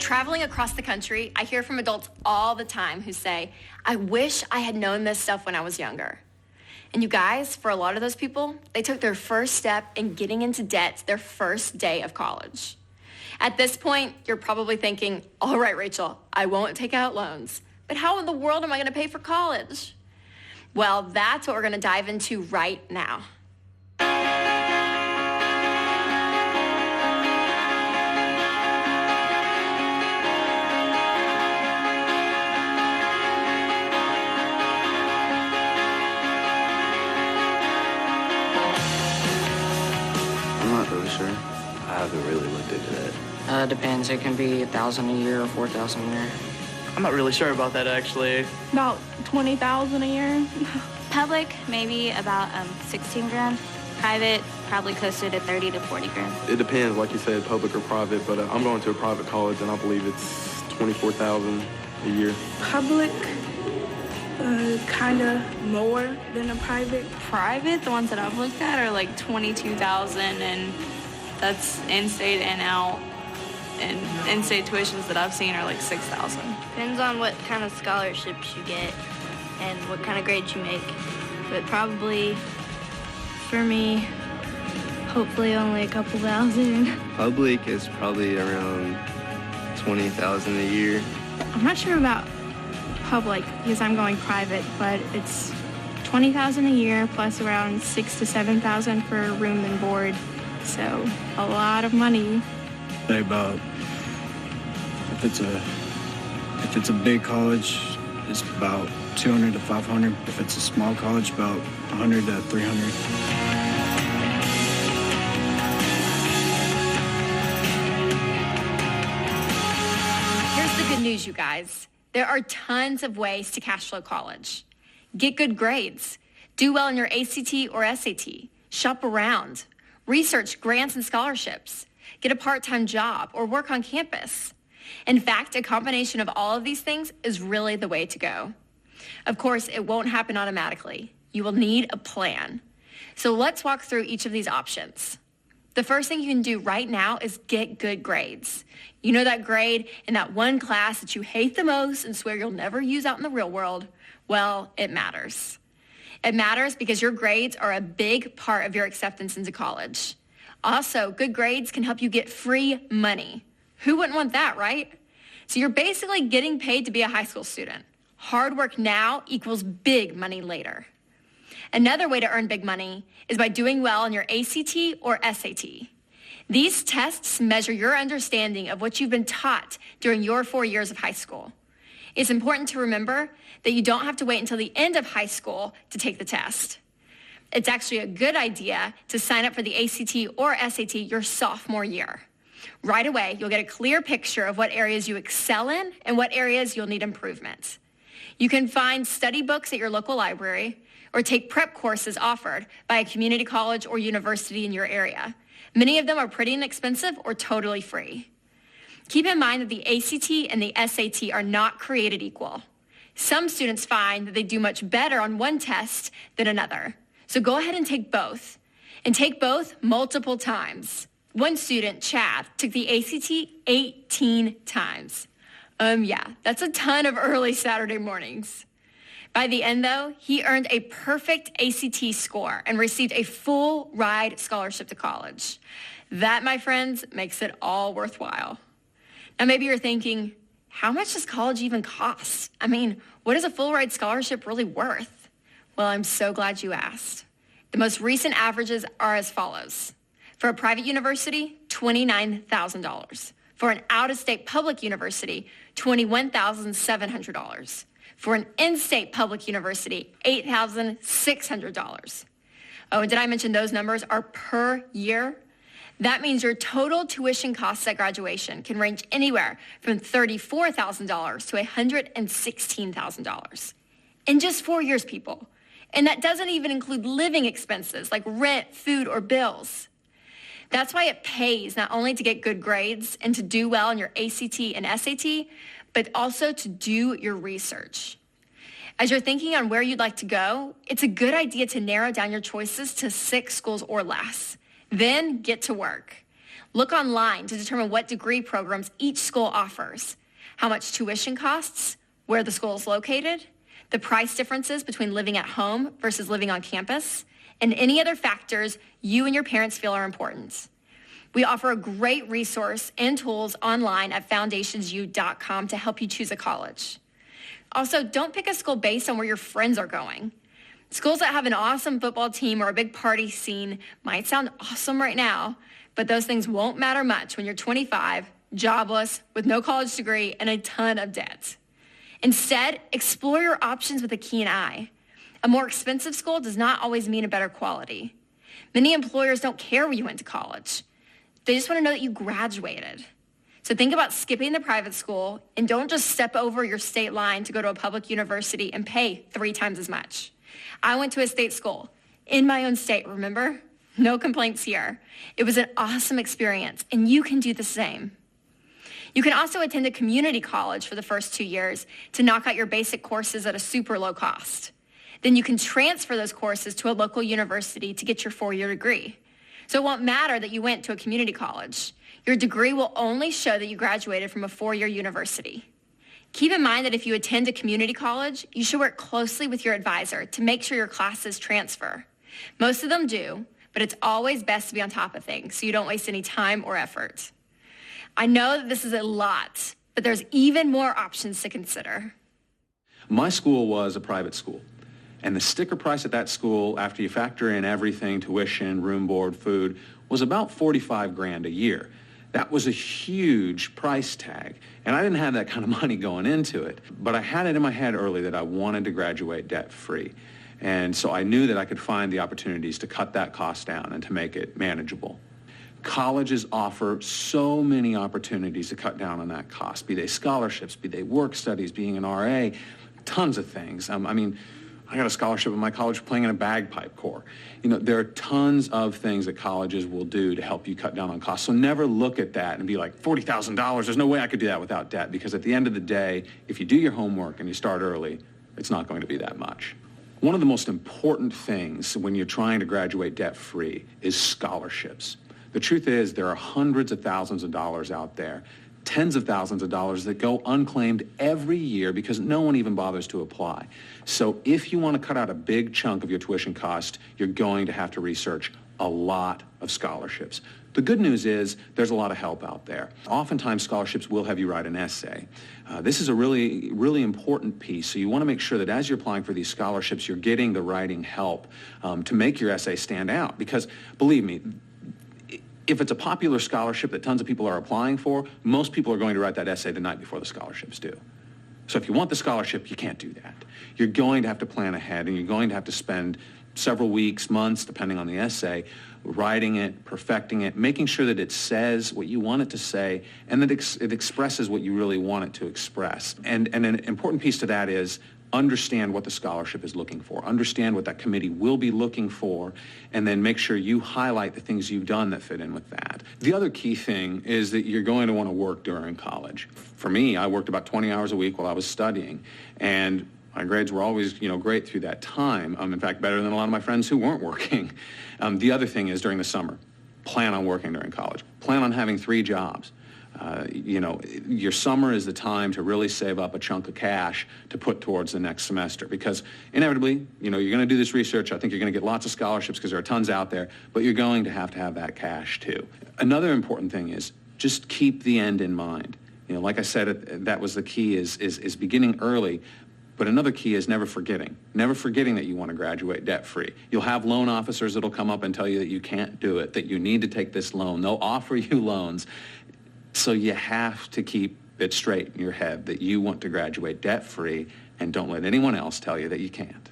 Traveling across the country, I hear from adults all the time who say, I wish I had known this stuff when I was younger. And you guys, for a lot of those people, they took their first step in getting into debt their first day of college. At this point, you're probably thinking, all right, Rachel, I won't take out loans, but how in the world am I going to pay for college? Well, that's what we're going to dive into right now. I'm not really sure. I haven't really looked into that. Depends. It can be $1,000 a year or $4,000 a year. I'm not really sure about that, actually. About $20,000 a year. Public, maybe about 16 grand. Private, probably closer to 30 to 40 grand. It depends, like you said, public or private, but I'm going to a private college, and I believe it's $24,000 a year. Public, kind of more than a private. Private, the ones that I've looked at are like $22,000, and that's in-state and out. And in-state tuitions that I've seen are like $6,000. Depends on what kind of scholarships you get and what kind of grades you make. But probably, for me, hopefully only a couple thousand. Public is probably around $20,000 a year. I'm not sure about public because I'm going private, but it's $20,000 a year plus around $6,000 to $7,000 for room and board. So a lot of money. About if it's a big college, it's about 200 to 500. If it's a small college, about 100 to 300. Here's the good news, you guys. There are tons of ways to cash flow college. Get good grades. Do well in your ACT or SAT. Shop around. Research grants and scholarships. Get a part-time job or work on campus. In fact, a combination of all of these things is really the way to go. Of course, it won't happen automatically. You will need a plan. So let's walk through each of these options. The first thing you can do right now is get good grades. You know that grade in that one class that you hate the most and swear you'll never use out in the real world? Well, it matters. It matters because your grades are a big part of your acceptance into college. Also, good grades can help you get free money. Who wouldn't want that, right? So you're basically getting paid to be a high school student. Hard work now equals big money later. Another way to earn big money is by doing well on your ACT or SAT. These tests measure your understanding of what you've been taught during your 4 years of high school. It's important to remember that you don't have to wait until the end of high school to take the test. It's actually a good idea to sign up for the ACT or SAT your sophomore year. Right away, you'll get a clear picture of what areas you excel in and what areas you'll need improvement. You can find study books at your local library or take prep courses offered by a community college or university in your area. Many of them are pretty inexpensive or totally free. Keep in mind that the ACT and the SAT are not created equal. Some students find that they do much better on one test than another. So go ahead and take both multiple times. One student, Chad, took the ACT 18 times. Yeah, that's a ton of early Saturday mornings. By the end, though, he earned a perfect ACT score and received a full ride scholarship to college. That, my friends, makes it all worthwhile. Now, maybe you're thinking, how much does college even cost? I mean, what is a full ride scholarship really worth? Well, I'm so glad you asked. The most recent averages are as follows. For a private university, $29,000. For an out-of-state public university, $21,700. For an in-state public university, $8,600. Oh, and did I mention those numbers are per year? That means your total tuition costs at graduation can range anywhere from $34,000 to $116,000. In just 4 years, people. And that doesn't even include living expenses like rent, food, or bills. That's why it pays not only to get good grades and to do well in your ACT and SAT, but also to do your research. As you're thinking on where you'd like to go, it's a good idea to narrow down your choices to 6 schools or less. Then get to work. Look online to determine what degree programs each school offers, how much tuition costs, where the school is located, the price differences between living at home versus living on campus, and any other factors you and your parents feel are important. We offer a great resource and tools online at foundationsu.com to help you choose a college. Also, don't pick a school based on where your friends are going. Schools that have an awesome football team or a big party scene might sound awesome right now, but those things won't matter much when you're 25, jobless, with no college degree, and a ton of debt. Instead, explore your options with a keen eye. A more expensive school does not always mean a better quality. Many employers don't care where you went to college. They just want to know that you graduated. So think about skipping the private school and don't just step over your state line to go to a public university and pay 3 times as much. I went to a state school in my own state, remember? No complaints here. It was an awesome experience, and you can do the same. You can also attend a community college for the first 2 years to knock out your basic courses at a super low cost. Then you can transfer those courses to a local university to get your 4-year degree. So it won't matter that you went to a community college. Your degree will only show that you graduated from a 4-year university. Keep in mind that if you attend a community college, you should work closely with your advisor to make sure your classes transfer. Most of them do, but it's always best to be on top of things so you don't waste any time or effort. I know that this is a lot, but there's even more options to consider. My school was a private school, and the sticker price at that school, after you factor in everything, tuition, room, board, food, was about $45,000 a year. That was a huge price tag, and I didn't have that kind of money going into it, but I had it in my head early that I wanted to graduate debt-free. And so I knew that I could find the opportunities to cut that cost down and to make it manageable. Colleges offer so many opportunities to cut down on that cost, be they scholarships, be they work studies, being an RA, tons of things. I got a scholarship at my college for playing in a bagpipe corps. There are tons of things that colleges will do to help you cut down on costs. So never look at that and be like, $40,000, there's no way I could do that without debt, because at the end of the day, if you do your homework and you start early, it's not going to be that much. One of the most important things when you're trying to graduate debt-free is scholarships. The truth is there are hundreds of thousands of dollars out there, tens of thousands of dollars that go unclaimed every year because no one even bothers to apply. So if you want to cut out a big chunk of your tuition cost, you're going to have to research a lot of scholarships. The good news is there's a lot of help out there. Oftentimes scholarships will have you write an essay. This is a really, really important piece. So you want to make sure that as you're applying for these scholarships, you're getting the writing help to make your essay stand out. Because believe me, if it's a popular scholarship that tons of people are applying for, most people are going to write that essay the night before the scholarships do. So if you want the scholarship, you can't do that. You're going to have to plan ahead, and you're going to have to spend several weeks, months, depending on the essay, writing it, perfecting it, making sure that it says what you want it to say, and that it expresses what you really want it to express. And an important piece to that is understand what the scholarship is looking for, understand what that committee will be looking for, and then make sure you highlight the things you've done that fit in with that. The other key thing is that you're going to want to work during college. For me, I worked about 20 hours a week while I was studying, and my grades were always, great through that time. In fact, better than a lot of my friends who weren't working. The other thing is during the summer, plan on working during college. Plan on having 3 jobs. Your summer is the time to really save up a chunk of cash to put towards the next semester, because inevitably, you're going to do this research. I think you're going to get lots of scholarships because there are tons out there, but you're going to have that cash too. Another important thing is just keep the end in mind. Like I said, that was the key is beginning early. But another key is never forgetting that you want to graduate debt-free. You'll have loan officers that'll come up and tell you that you can't do it, that you need to take this loan. They'll offer you loans. So you have to keep it straight in your head that you want to graduate debt-free, and don't let anyone else tell you that you can't.